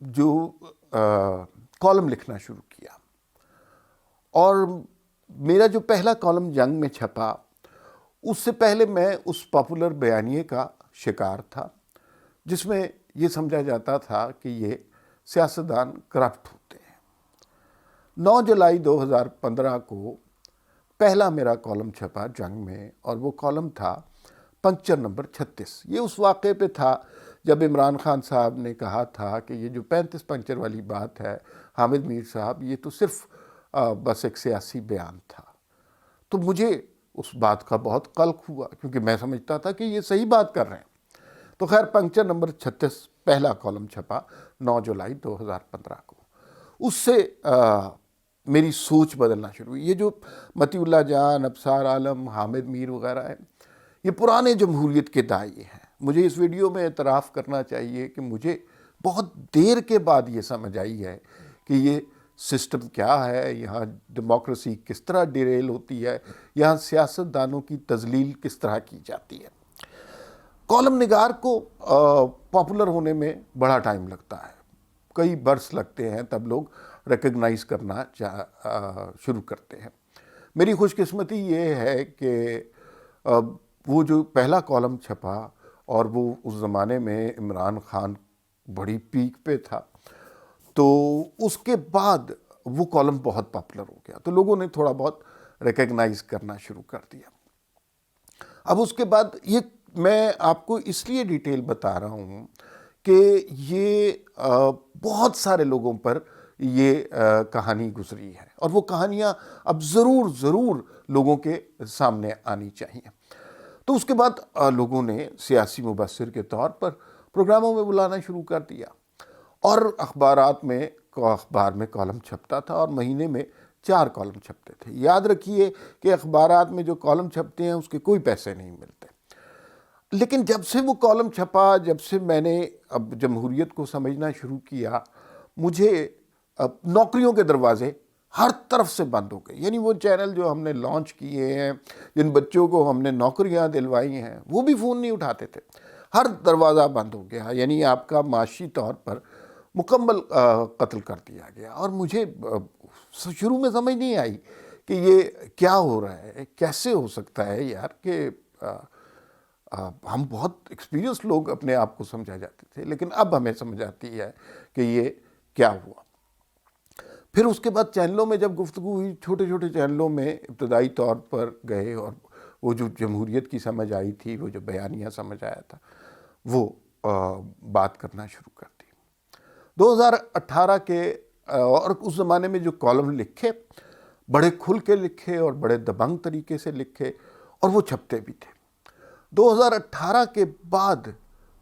جو کالم لکھنا شروع کیا، اور میرا جو پہلا کالم جنگ میں چھپا اس سے پہلے میں اس پاپولر بیانیے کا شکار تھا جس میں یہ سمجھا جاتا تھا کہ یہ سیاستدان کرپٹ ہوتے ہیں۔ 9 جولائی 2015 کو پہلا میرا کالم چھپا جنگ میں، اور وہ کالم تھا پنکچر نمبر 36۔ یہ اس واقعے پہ تھا جب عمران خان صاحب نے کہا تھا کہ یہ جو 35 پنکچر والی بات ہے حامد میر صاحب، یہ تو صرف بس ایک سیاسی بیان تھا۔ تو مجھے اس بات کا بہت قلق ہوا کیونکہ میں سمجھتا تھا کہ یہ صحیح بات کر رہے ہیں۔ تو خیر پنکچر نمبر 36 پہلا کالم چھپا 9 جولائی 2015 کو۔ اس سے میری سوچ بدلنا شروع ہوئی۔ یہ جو مطیع اللہ جان، ابصار عالم، حامد میر وغیرہ ہیں، یہ پرانے جمہوریت کے داعیے ہیں۔ مجھے اس ویڈیو میں اعتراف کرنا چاہیے کہ مجھے بہت دیر کے بعد یہ سمجھ آئی ہے کہ یہ سسٹم کیا ہے، یہاں ڈیموکریسی کس طرح ڈیریل ہوتی ہے، یہاں سیاستدانوں کی تذلیل کس طرح کی جاتی ہے۔ کالم نگار کو پاپولر ہونے میں بڑا ٹائم لگتا ہے، کئی برس لگتے ہیں، تب لوگ ریکگنائز کرنا شروع کرتے ہیں۔ میری خوش قسمتی یہ ہے کہ وہ جو پہلا کالم چھپا، اور وہ اس زمانے میں عمران خان بڑی پیک پہ تھا، تو اس کے بعد وہ کالم بہت پاپولر ہو گیا، تو لوگوں نے تھوڑا بہت ریکگنائز کرنا شروع کر دیا۔ اب اس کے بعد یہ میں آپ کو اس لیے ڈیٹیل بتا رہا ہوں کہ یہ بہت سارے لوگوں پر یہ کہانی گزری ہے، اور وہ کہانیاں اب ضرور لوگوں کے سامنے آنی چاہیے۔ تو اس کے بعد لوگوں نے سیاسی مبصر کے طور پر پروگراموں میں بلانا شروع کر دیا، اور اخبار میں کالم چھپتا تھا، اور مہینے میں 4 کالم چھپتے تھے۔ یاد رکھیے کہ اخبارات میں جو کالم چھپتے ہیں اس کے کوئی پیسے نہیں ملتے، لیکن جب سے وہ کالم چھپا، جب سے میں نے اب جمہوریت کو سمجھنا شروع کیا، مجھے اب نوکریوں کے دروازے ہر طرف سے بند ہو گئے۔ یعنی وہ چینل جو ہم نے لانچ کیے ہیں، جن بچوں کو ہم نے نوکریاں دلوائی ہیں، وہ بھی فون نہیں اٹھاتے تھے، ہر دروازہ بند ہو گیا، یعنی آپ کا معاشی طور پر مکمل قتل کر دیا گیا۔ اور مجھے شروع میں سمجھ نہیں آئی کہ یہ کیا ہو رہا ہے، کیسے ہو سکتا ہے یار کہ ہم بہت ایکسپیرینس لوگ اپنے آپ کو سمجھا جاتے تھے، لیکن اب ہمیں سمجھ آتی ہے کہ یہ کیا ہوا۔ پھر اس کے بعد چینلوں میں جب گفتگو ہوئی، چھوٹے چھوٹے چینلوں میں ابتدائی طور پر گئے، اور وہ جو جمہوریت کی سمجھ آئی تھی، وہ جو بیانیہ سمجھ آیا تھا، وہ بات کرنا شروع کر دی۔ 2018 کے اور اس زمانے میں جو کالم لکھے، بڑے کھل کے لکھے اور بڑے دبنگ طریقے سے لکھے، اور وہ چھپتے بھی تھے۔ 2018 کے بعد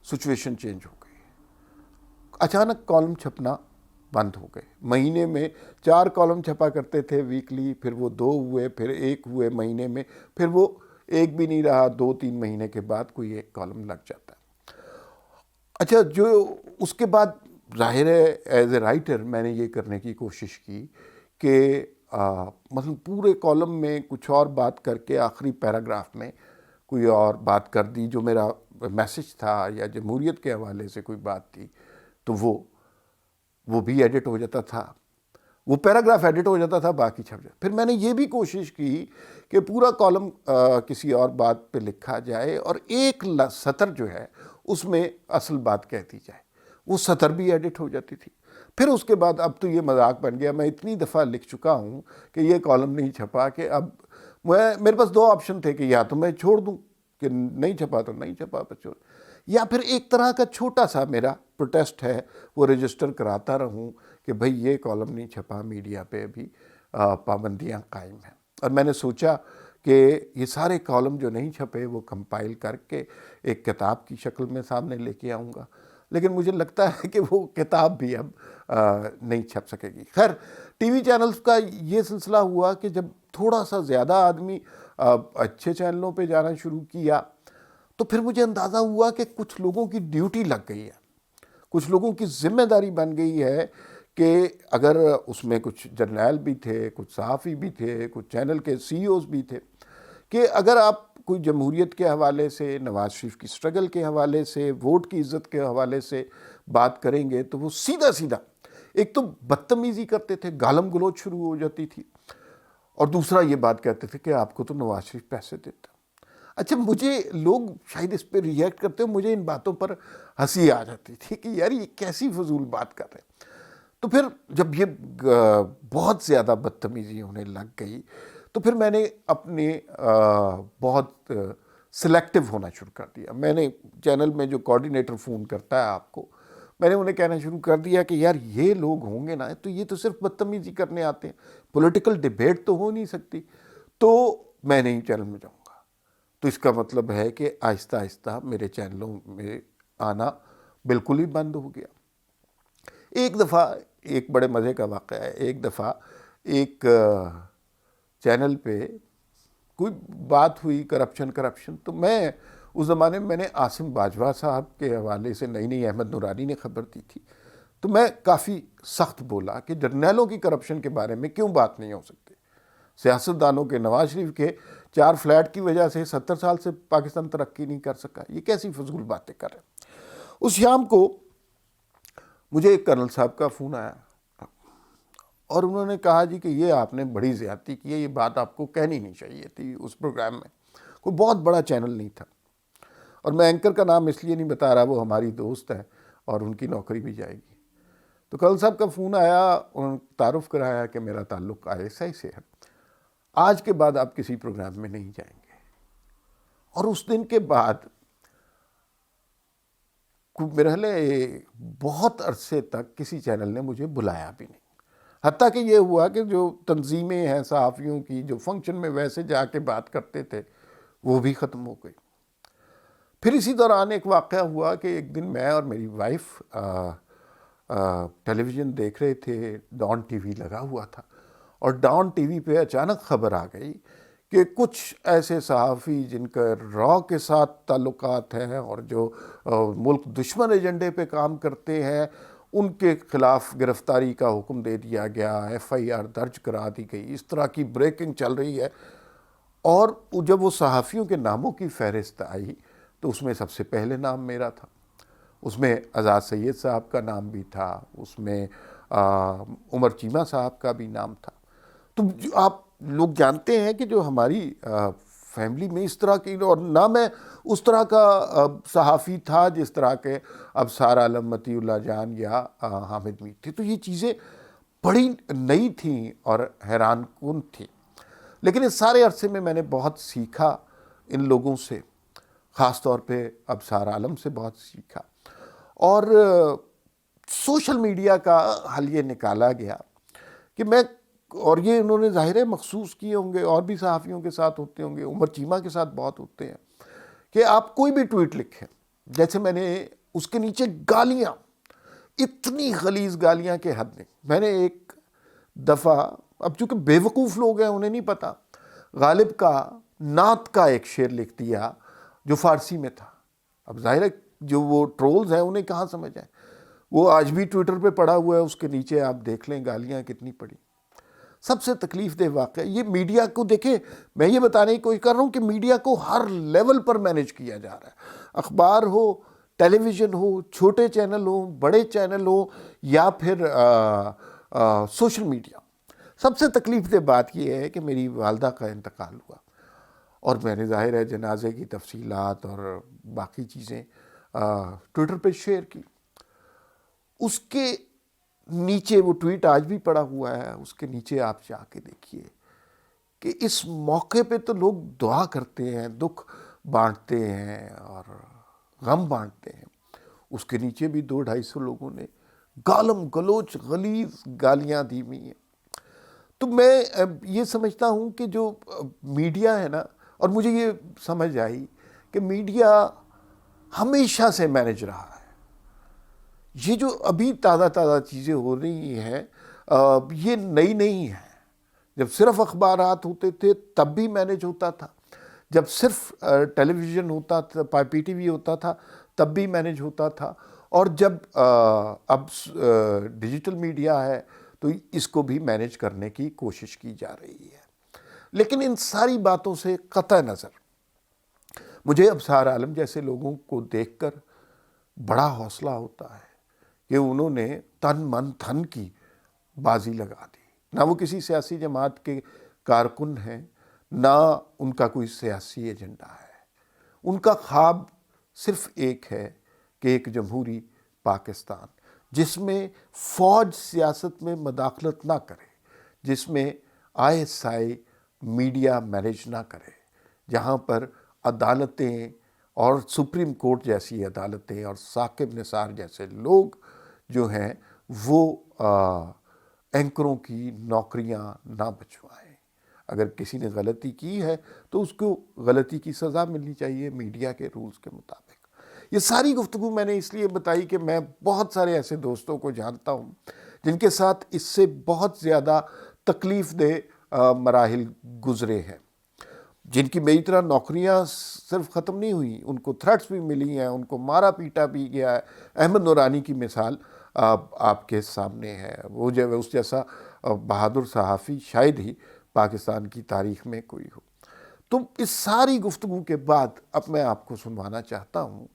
سچویشن چینج ہو گئی، اچانک کالم چھپنا بند ہو گئے۔ مہینے میں 4 کالم چھپا کرتے تھے ویکلی، پھر وہ 2 ہوئے، پھر 1 ہوئے مہینے میں، پھر وہ 1 بھی نہیں رہا، 2-3 مہینے کے بعد کوئی 1 کالم لگ جاتا ہے۔ اچھا، جو اس کے بعد ظاہر ہے ایز اے رائٹر میں نے یہ کرنے کی کوشش کی کہ مثلا پورے کالم میں کچھ اور بات کر کے آخری پیراگراف میں کوئی اور بات کر دی جو میرا میسج تھا، یا جمہوریت کے حوالے سے کوئی بات تھی، تو وہ بھی ایڈٹ ہو جاتا تھا، وہ پیراگراف ایڈٹ ہو جاتا تھا، باقی چھپ جاتا۔ پھر میں نے یہ بھی کوشش کی کہ پورا کالم کسی اور بات پہ لکھا جائے، اور ایک سطر جو ہے اس میں اصل بات کہہ دی جائے، وہ سطر بھی ایڈٹ ہو جاتی تھی۔ پھر اس کے بعد اب تو یہ مذاق بن گیا، میں اتنی دفعہ لکھ چکا ہوں کہ یہ کالم نہیں چھپا کہ اب میرے پاس 2 آپشن تھے کہ یا تو میں چھوڑ دوں کہ نہیں چھپا تو نہیں چھپا، بس یا پھر ایک طرح کا چھوٹا سا میرا پروٹیسٹ ہے وہ رجسٹر کراتا رہوں کہ بھئی یہ کالم نہیں چھپا، میڈیا پہ بھی پابندیاں قائم ہیں۔ اور میں نے سوچا کہ یہ سارے کالم جو نہیں چھپے وہ کمپائل کر کے ایک کتاب کی شکل میں سامنے لے کے آؤں گا، لیکن مجھے لگتا ہے کہ وہ کتاب بھی اب نہیں چھپ سکے گی۔ خیر، ٹی وی چینلز کا یہ سلسلہ ہوا کہ جب تھوڑا سا زیادہ آدمی اچھے چینلوں پہ جانا شروع کیا، تو پھر مجھے اندازہ ہوا کہ کچھ لوگوں کی ڈیوٹی لگ گئی ہے، کچھ لوگوں کی ذمہ داری بن گئی ہے کہ اگر اس میں کچھ جرنیل بھی تھے، کچھ صحافی بھی تھے، کچھ چینل کے سی اوز بھی تھے، کہ اگر آپ کوئی جمہوریت کے حوالے سے، نواز شریف کی سٹرگل کے حوالے سے، ووٹ کی عزت کے حوالے سے بات کریں گے تو وہ سیدھا سیدھا ایک تو بدتمیزی کرتے تھے، گالم گلوچ شروع ہو جاتی تھی، اور دوسرا یہ بات کہتے تھے کہ آپ کو تو نواز شریف پیسے دیتا۔ اچھا، مجھے لوگ شاید اس پہ ریئیکٹ کرتے ہو، مجھے ان باتوں پر ہنسی آ جاتی تھی کہ یار یہ کیسی فضول بات کر رہے ہیں۔ تو پھر جب یہ بہت زیادہ بدتمیزی ہونے لگ گئی تو پھر میں نے اپنے بہت سلیکٹو ہونا شروع کر دیا۔ میں نے چینل میں جو کوآرڈینیٹر فون کرتا ہے آپ کو، میں نے انہیں کہنا شروع کر دیا کہ یار یہ لوگ ہوں گے نا تو یہ تو صرف بدتمیزی کرنے آتے ہیں، پولیٹیکل ڈیبیٹ تو ہو نہیں سکتی، تو میں نہیں چینل میں جاؤں گا۔ تو اس کا مطلب ہے کہ آہستہ آہستہ میرے چینلوں میں آنا بالکل ہی بند ہو گیا۔ ایک دفعہ ایک بڑے مزے کا واقعہ ہے، ایک دفعہ ایک چینل پہ کوئی بات ہوئی کرپشن، تو میں اس زمانے میں نے عاصم باجوہ صاحب کے حوالے سے نئی نئی احمد نورانی نے خبر دی تھی، تو میں کافی سخت بولا کہ جرنیلوں کی کرپشن کے بارے میں کیوں بات نہیں ہو سکتی؟ سیاستدانوں کے، نواز شریف کے 4 فلیٹ کی وجہ سے 70 سال سے پاکستان ترقی نہیں کر سکا، یہ کیسی فضول باتیں کر رہے ہیں۔ اس شام کو مجھے ایک کرنل صاحب کا فون آیا اور انہوں نے کہا جی کہ یہ آپ نے بڑی زیادتی کی ہے، یہ بات آپ کو کہنی نہیں چاہیے تھی اس پروگرام میں۔ کوئی بہت بڑا چینل نہیں تھا، اور میں اینکر کا نام اس لیے نہیں بتا رہا، وہ ہماری دوست ہے اور ان کی نوکری بھی جائے گی۔ تو کرنل صاحب کا فون آیا، انہوں نے تعارف کرایا کہ میرا تعلق ISI سے ہے، آج کے بعد آپ کسی پروگرام میں نہیں جائیں گے۔ اور اس دن کے بعد میرے خیال بہت عرصے تک کسی چینل نے مجھے بلایا بھی نہیں، حتیٰ کہ یہ ہوا کہ جو تنظیمیں ہیں صحافیوں کی جو فنکشن میں ویسے جا کے بات کرتے تھے وہ بھی ختم ہو گئی۔ پھر اسی دوران ایک واقعہ ہوا کہ ایک دن میں اور میری وائف ٹیلی ویژن دیکھ رہے تھے، ڈان ٹی وی لگا ہوا تھا، اور ڈان ٹی وی پہ اچانک خبر آ گئی کہ کچھ ایسے صحافی جن کا را کے ساتھ تعلقات ہیں اور جو ملک دشمن ایجنڈے پہ کام کرتے ہیں، ان کے خلاف گرفتاری کا حکم دے دیا گیا، FIR درج کرا دی گئی، اس طرح کی بریکنگ چل رہی ہے۔ اور جب وہ صحافیوں کے ناموں کی فہرست آئی تو اس میں سب سے پہلے نام میرا تھا، اس میں آزاد سید صاحب کا نام بھی تھا، اس میں عمر چیمہ صاحب کا بھی نام تھا۔ تو آپ لوگ جانتے ہیں کہ جو ہماری فیملی میں اس طرح کی، اور نہ میں اس طرح کا صحافی تھا جس طرح کے ابصار عالم، مطیع اللہ جان یا حامد میر تھے، تو یہ چیزیں بڑی نئی تھیں اور حیران کن تھیں۔ لیکن اس سارے عرصے میں نے بہت سیکھا ان لوگوں سے، خاص طور پہ ابصار عالم سے بہت سیکھا، اور سوشل میڈیا کا حل یہ نکالا گیا کہ میں، اور یہ انہوں نے ظاہر ہے مخصوص کیے ہوں گے، اور بھی صحافیوں کے ساتھ ہوتے ہوں گے، عمر چیمہ کے ساتھ بہت ہوتے ہیں، کہ آپ کوئی بھی ٹویٹ لکھیں، جیسے میں نے اس کے نیچے گالیاں، اتنی غلیظ گالیاں کہ حد نہیں۔ میں نے ایک دفعہ، اب چونکہ بے وقوف لوگ ہیں انہیں نہیں پتا، غالب کا نعت کا ایک شعر لکھ دیا جو فارسی میں تھا۔ اب ظاہر ہے جو وہ ٹرولز ہیں انہیں کہاں سمجھ آئے، وہ آج بھی ٹویٹر پہ پڑا ہوا ہے، اس کے نیچے آپ دیکھ لیں گالیاں کتنی پڑی۔ سب سے تکلیف دہ واقعہ یہ میڈیا کو، دیکھیں میں یہ بتانے کی کوشش کر رہا ہوں کہ میڈیا کو ہر لیول پر مینیج کیا جا رہا ہے، اخبار ہو، ٹیلی ویژن ہو، چھوٹے چینل ہو، بڑے چینل ہو، یا پھر سوشل میڈیا۔ سب سے تکلیف دہ بات یہ ہے کہ میری والدہ کا انتقال ہوا، اور میں نے ظاہر ہے جنازے کی تفصیلات اور باقی چیزیں ٹویٹر پہ شیئر کی۔ اس کے نیچے وہ ٹویٹ آج بھی پڑا ہوا ہے، اس کے نیچے آپ جا کے دیکھیے کہ اس موقع پہ تو لوگ دعا کرتے ہیں، دکھ بانٹتے ہیں اور غم بانٹتے ہیں، اس کے نیچے بھی 200-250 لوگوں نے گالم گلوچ غلیظ گالیاں دی ہوئی ہیں۔ تو میں یہ سمجھتا ہوں کہ جو میڈیا ہے نا، اور مجھے یہ سمجھ آئی کہ میڈیا ہمیشہ سے مینج رہا ہے، یہ جو ابھی تازہ چیزیں ہو رہی ہیں یہ نئی نہیں ہیں۔ جب صرف اخبارات ہوتے تھے تب بھی مینج ہوتا تھا، جب صرف ٹیلی ویژن ہوتا تھا، PTV ہوتا تھا تب بھی مینج ہوتا تھا، اور جب اب ڈیجیٹل میڈیا ہے تو اس کو بھی مینج کرنے کی کوشش کی جا رہی ہے۔ لیکن ان ساری باتوں سے قطع نظر مجھے ابصار عالم جیسے لوگوں کو دیکھ کر بڑا حوصلہ ہوتا ہے کہ انہوں نے تن من دھن کی بازی لگا دی. نہ وہ کسی سیاسی جماعت کے کارکن ہیں، نہ ان کا کوئی سیاسی ایجنڈا ہے. ان کا خواب صرف ایک ہے کہ ایک جمہوری پاکستان جس میں فوج سیاست میں مداخلت نہ کرے، جس میں ISI میڈیا مینیج نہ کرے، جہاں پر عدالتیں اور سپریم کورٹ جیسی عدالتیں اور ثاقب نثار جیسے لوگ جو ہیں وہ اینکروں کی نوکریاں نہ بچوائیں. اگر کسی نے غلطی کی ہے تو اس کو غلطی کی سزا ملنی چاہیے میڈیا کے رولز کے مطابق. یہ ساری گفتگو میں نے اس لیے بتائی کہ میں بہت سارے ایسے دوستوں کو جانتا ہوں جن کے ساتھ اس سے بہت زیادہ تکلیف دہ مراحل گزرے ہیں، جن کی میری طرح نوکریاں صرف ختم نہیں ہوئیں، ان کو تھریٹس بھی ملی ہیں، ان کو مارا پیٹا بھی گیا ہے. احمد نورانی کی مثال آپ کے سامنے ہے. وہ جو اس جیسا بہادر صحافی شاید ہی پاکستان کی تاریخ میں کوئی ہو. تو اس ساری گفتگو کے بعد اب میں آپ کو سنوانا چاہتا ہوں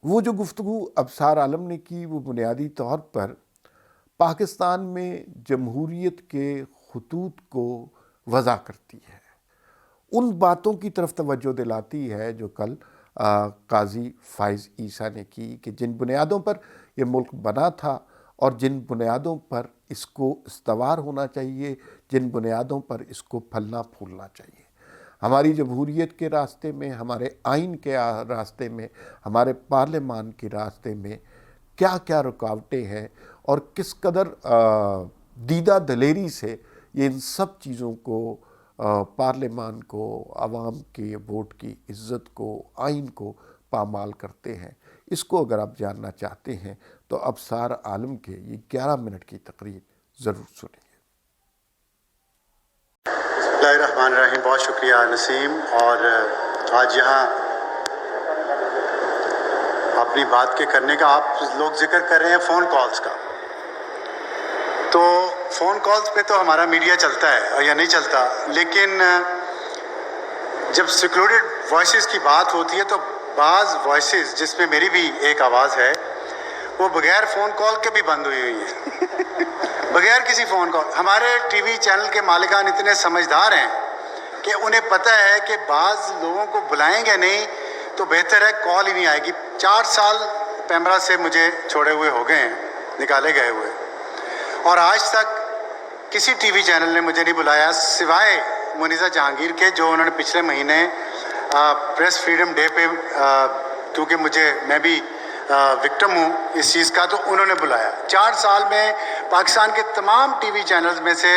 وہ جو گفتگو ابصار عالم نے کی، وہ بنیادی طور پر پاکستان میں جمہوریت کے خطوط کو وضع کرتی ہے، ان باتوں کی طرف توجہ دلاتی ہے جو کل قاضی فائز عیسیٰ نے کی کہ جن بنیادوں پر یہ ملک بنا تھا اور جن بنیادوں پر اس کو استوار ہونا چاہیے، جن بنیادوں پر اس کو پھلنا پھولنا چاہیے. ہماری جمہوریت کے راستے میں، ہمارے آئین کے راستے میں، ہمارے پارلیمان کے راستے میں کیا کیا رکاوٹیں ہیں اور کس قدر دیدہ دلیری سے یہ ان سب چیزوں کو، پارلیمان کو، عوام کے ووٹ کی عزت کو، آئین کو پامال کرتے ہیں. اس کو اگر آپ جاننا چاہتے ہیں تو ابصار عالم کے یہ 11 منٹ کی تقریر ضرور سنیے. بسم اللہ الرحمن الرحیم. بہت شکریہ نسیم. اور آج یہاں اپنی بات کے کرنے کا آپ لوگ ذکر کر رہے ہیں فون کالز کا. تو فون کالز پہ تو ہمارا میڈیا چلتا ہے اور یا نہیں چلتا، لیکن جب سیکلوڈڈ وائسز کی بات ہوتی ہے تو بعض وائسز جس میں میری بھی ایک آواز ہے وہ بغیر فون کال کے بھی بند ہوئی ہیں بغیر کسی فون کال. ہمارے ٹی وی چینل کے مالکان اتنے سمجھدار ہیں کہ انہیں پتہ ہے کہ بعض لوگوں کو بلائیں گے نہیں تو بہتر ہے کال ہی نہیں آئے گی. 4 سال پیمرا سے مجھے چھوڑے ہوئے ہو گئے ہیں، نکالے گئے ہوئے، اور آج تک کسی ٹی وی چینل نے مجھے نہیں بلایا سوائے منیزہ جہانگیر کے، جو انہوں نے پچھلے مہینے پریس فریڈم ڈے پہ، کیونکہ میں بھی وکٹم ہوں اس چیز کا، تو انہوں نے بلایا. 4 سال میں پاکستان کے تمام ٹی وی چینلز میں سے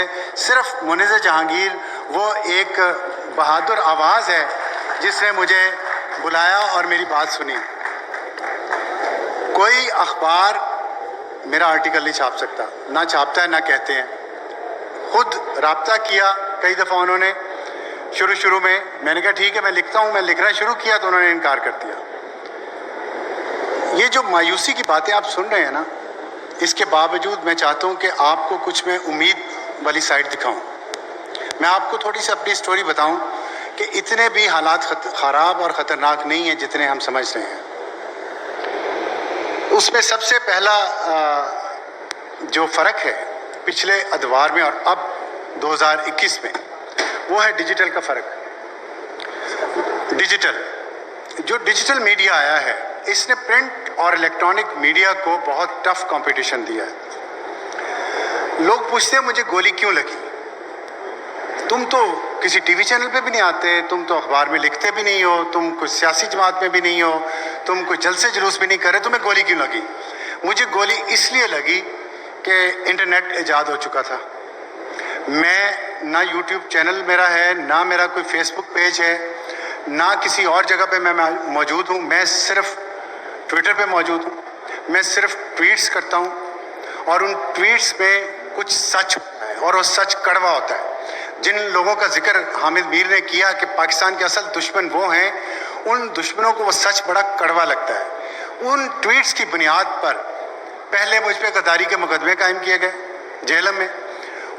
صرف منیزہ جہانگیر وہ ایک بہادر آواز ہے جس نے مجھے بلایا اور میری بات سنی. کوئی اخبار میرا آرٹیکل نہیں چھاپ سکتا، نہ چھاپتا ہے نہ کہتے ہیں. خود رابطہ کیا کئی دفعہ انہوں نے شروع میں نے کہا ٹھیک ہے میں لکھتا ہوں، میں لکھنا شروع کیا تو انہوں نے انکار کر دیا. یہ جو مایوسی کی باتیں آپ سن رہے ہیں نا، اس کے باوجود میں چاہتا ہوں کہ آپ کو کچھ میں امید والی سائڈ دکھاؤں. میں آپ کو تھوڑی سی اپنی سٹوری بتاؤں کہ اتنے بھی حالات خراب اور خطرناک نہیں ہیں جتنے ہم سمجھ رہے ہیں. اس میں سب سے پہلا جو فرق ہے پچھلے ادوار میں اور اب 2021 میں، وہ ہے ڈیجیٹل کا فرق. ڈیجیٹل میڈیا آیا ہے، اس نے پرنٹ اور الیکٹرانک میڈیا کو بہت ٹف کمپٹیشن دیا ہے. لوگ پوچھتے ہیں مجھے گولی کیوں لگی؟ تم تو کسی ٹی وی چینل پہ بھی نہیں آتے، تم تو اخبار میں لکھتے بھی نہیں ہو، تم کوئی سیاسی جماعت میں بھی نہیں ہو، تم کوئی جلسے جلوس بھی نہیں کر رہے، تمہیں گولی کیوں لگی؟ مجھے گولی اس لیے لگی کہ انٹرنیٹ ایجاد ہو چکا تھا. میں نہ یوٹیوب چینل میرا ہے، نہ میرا کوئی فیس بک پیج ہے، نہ کسی اور جگہ پہ میں موجود ہوں. میں صرف ٹویٹر پہ موجود ہوں. میں صرف ٹویٹس کرتا ہوں اور ان ٹویٹس میں کچھ سچ ہوتا ہے اور وہ سچ کڑوا ہوتا ہے. جن لوگوں کا ذکر حامد میر نے کیا کہ پاکستان کے اصل دشمن وہ ہیں، ان دشمنوں کو وہ سچ بڑا کڑوا لگتا ہے. ان ٹویٹس کی بنیاد پر پہلے مجھ پہ غداری کے مقدمے قائم کیے گئے جہلم میں،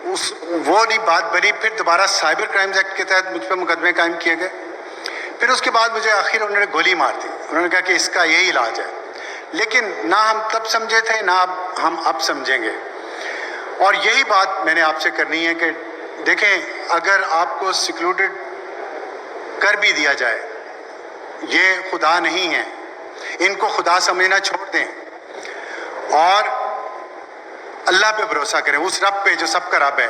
وہ نہیں بات بنی. پھر دوبارہ سائبر کرائمز ایکٹ کے تحت مجھ پہ مقدمے قائم کیے گئے. پھر اس کے بعد مجھے آخر انہوں نے گولی مار دی. انہوں نے کہا کہ اس کا یہی علاج ہے. لیکن نہ ہم تب سمجھے تھے نہ ہم اب سمجھیں گے. اور یہی بات میں نے آپ سے کرنی ہے کہ دیکھیں اگر آپ کو سیکلوڈڈ کر بھی دیا جائے یہ خدا نہیں ہے, ان کو خدا سمجھنا چھوڑ دیں اور اللہ پہ بھروسہ کریں, اس رب پہ جو سب کا رب ہے.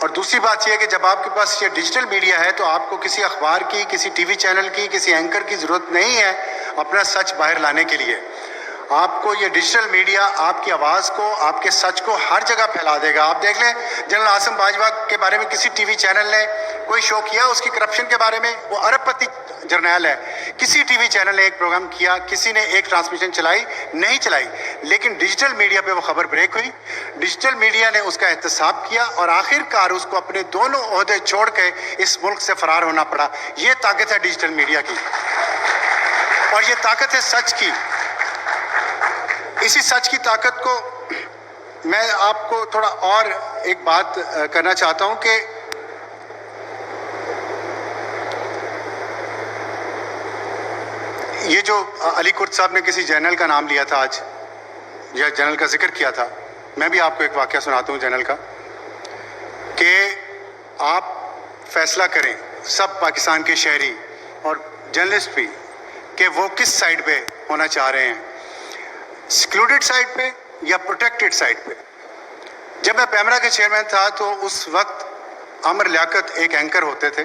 اور دوسری بات یہ ہے کہ جب آپ کے پاس یہ ڈیجیٹل میڈیا ہے تو آپ کو کسی اخبار کی, کسی ٹی وی چینل کی, کسی اینکر کی ضرورت نہیں ہے اپنا سچ باہر لانے کے لیے. آپ کو یہ ڈیجیٹل میڈیا آپ کی آواز کو, آپ کے سچ کو ہر جگہ پھیلا دے گا. آپ دیکھ لیں جنرل عاصم باجوہ کے بارے میں کسی ٹی وی چینل نے کوئی شو کیا اس کی کرپشن کے بارے میں, وہ ارب پتی جرنیل ہے, کسی ٹی وی چینل نے ایک پروگرام کیا, کسی نے ایک ٹرانسمیشن چلائی نہیں چلائی, لیکن ڈیجیٹل میڈیا پہ وہ خبر بریک ہوئی, ڈیجیٹل میڈیا نے اس کا احتساب کیا اور آخر کار اس کو اپنے دونوں عہدے چھوڑ کے اس ملک سے فرار ہونا پڑا. یہ طاقت ہے ڈیجیٹل میڈیا کی اور یہ طاقت ہے سچ کی. اسی سچ کی طاقت کو میں آپ کو تھوڑا اور ایک بات کرنا چاہتا ہوں کہ یہ جو علی کرد صاحب نے کسی جنرل کا نام لیا تھا آج یا جنرل کا ذکر کیا تھا, میں بھی آپ کو ایک واقعہ سناتا ہوں جنرل کا, کہ آپ فیصلہ کریں سب پاکستان کے شہری اور جرنلسٹ بھی کہ وہ کس سائڈ پہ ہونا چاہ رہے ہیں, سیکلوڈڈ سائڈ پہ یا پروٹیکٹڈ سائڈ پہ. جب میں پیمرا کے چیئرمین تھا تو اس وقت عامر لیاقت ایک اینکر ہوتے تھے,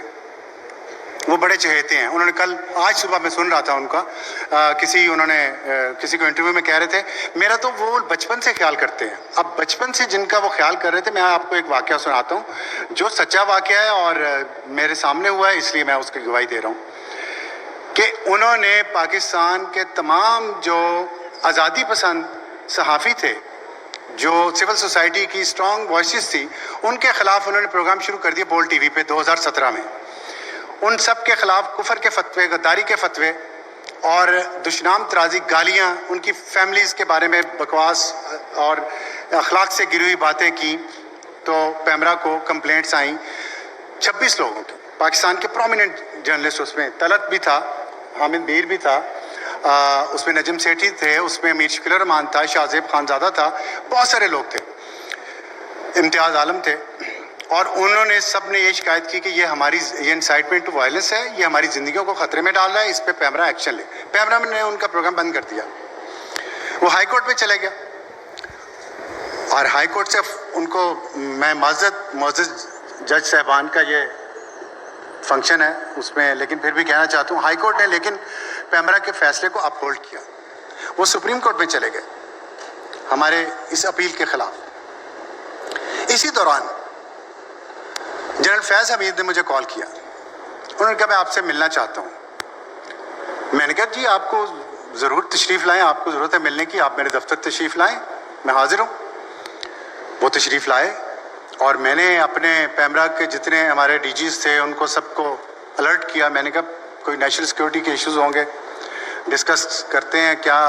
وہ بڑے چہیتے ہیں. انہوں نے کل آج صبح میں سن رہا تھا ان کا کسی کو انٹرویو میں کہہ رہے تھے میرا تو وہ بچپن سے خیال کرتے ہیں. اب بچپن سے جن کا وہ خیال کر رہے تھے, میں آپ کو ایک واقعہ سناتا ہوں جو سچا واقعہ ہے اور میرے سامنے ہوا ہے, اس لیے میں اس کی گواہی دے رہا ہوں کہ انہوں نے پاکستان کے تمام جو آزادی پسند صحافی تھے, جو سول سوسائٹی کی اسٹرانگ وائسز تھی, ان کے خلاف انہوں نے پروگرام شروع کر دیا بول ٹی وی پہ 2017 میں. ان سب کے خلاف کفر کے فتوے, غداری کے فتوے اور دشنام ترازی گالیاں, ان کی فیملیز کے بارے میں بکواس اور اخلاق سے گری ہوئی باتیں کی. تو پیمرا کو کمپلینٹس آئیں 26 لوگوں کی, پاکستان کے پرومیننٹ جرنلسٹ, اس میں طلعت بھی تھا, حامد میر بھی تھا, اس میں نجم سیٹھی تھے, اس میں میر شکیل الرحمان تھا, شاہزیب خانزادہ تھا, بہت سارے لوگ تھے, امتیاز عالم تھے. اور انہوں نے سب نے یہ شکایت کی کہ یہ انسائٹمنٹ ٹو وائلنس ہے, یہ ہماری زندگیوں کو خطرے میں ڈال رہا ہے, اس پہ پیمرا ایکشن لے. پیمرا نے ان کا پروگرام بند کر دیا, وہ ہائی کورٹ پہ چلے گیا اور ہائی کورٹ سے ان کو, میں معزز جج صاحبان کا یہ فنکشن ہے اس میں, لیکن پھر بھی کہنا چاہتا ہوں ہائی کورٹ نے لیکن پیمرا کے فیصلے کو اپ ہولڈ کیا. وہ سپریم کورٹ میں چلے گئے ہمارے اس اپیل کے خلاف. اسی دوران جنرل فیض حمید نے مجھے کال کیا, انہوں نے کہا میں آپ سے ملنا چاہتا ہوں. میں نے کہا جی آپ کو ضرور تشریف لائیں, آپ کو ضرورت ہے ملنے کی, آپ میرے دفتر تشریف لائیں, میں حاضر ہوں. وہ تشریف لائے اور میں نے اپنے پیمرا کے جتنے ہمارے ڈی جیز تھے ان کو سب کو الرٹ کیا. میں نے کہا کوئی نیشنل سیکورٹی کے ایشوز ہوں گے, ڈسکس کرتے ہیں کیا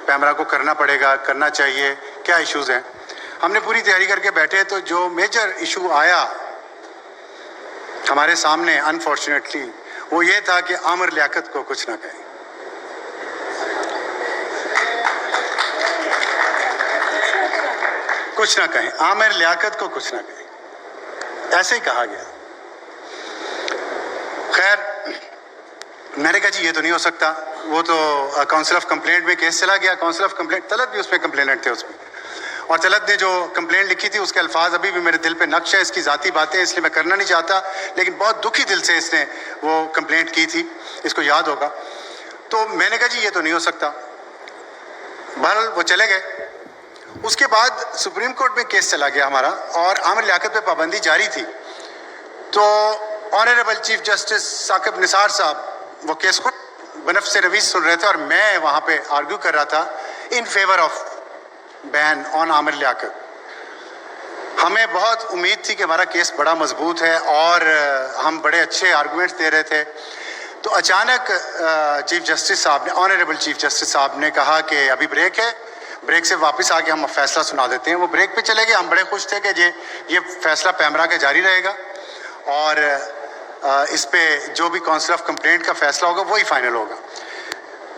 پیمرا کو کرنا پڑے گا, کرنا چاہیے, کیا ایشوز ہیں. ہم نے پوری تیاری کر کے بیٹھے تو جو میجر ایشو آیا ہمارے سامنے انفارچونیٹلی وہ یہ تھا کہ عامر لیاقت کو کچھ نہ کہیں. کچھ نہ کہیں, عامر لیاقت کو کچھ نہ کہیں, ایسے ہی کہا گیا. خیر میں نے کہا جی یہ تو نہیں ہو سکتا, وہ تو کاؤنسل آف کمپلینٹ میں کیس چلا گیا. کاؤنسل آف کمپلینٹ, طلعت بھی اس میں کمپلیننٹ تھے اس میں, اور طلعت نے جو کمپلینٹ لکھی تھی اس کے الفاظ ابھی بھی میرے دل پہ نقش ہے, اس کی ذاتی باتیں اس لیے میں کرنا نہیں چاہتا, لیکن بہت دکھی دل سے اس نے وہ کمپلینٹ کی تھی, اس کو یاد ہوگا. تو میں نے کہا جی یہ تو نہیں ہو سکتا. بہرحال وہ چلے گئے. اس کے بعد سپریم کورٹ میں کیس چلا گیا ہمارا اور عامر لیاقت پہ پابندی جاری تھی. تو honourable chief justice Saqib Nisar صاحب وہ کیس کو بنفس رویش سن رہے تھے اور میں وہاں پہ آرگیو کر رہا تھا ان فیور آف بین آن عامر لیاقت. ہمیں بہت امید تھی کہ ہمارا کیس بڑا مضبوط ہے اور ہم بڑے اچھے آرگومنٹس دے رہے تھے. تو اچانک چیف جسٹس صاحب نے, آنریبل چیف جسٹس صاحب نے کہا کہ ابھی بریک ہے, بریک سے واپس آ کے ہم فیصلہ سنا دیتے ہیں. وہ بریک پہ چلے گئے. ہم بڑے خوش تھے کہ یہ فیصلہ پیمرا کا جاری رہے گا اور اس پہ جو بھی کاؤنسل آف کمپلینٹ کا فیصلہ ہوگا وہی فائنل ہوگا.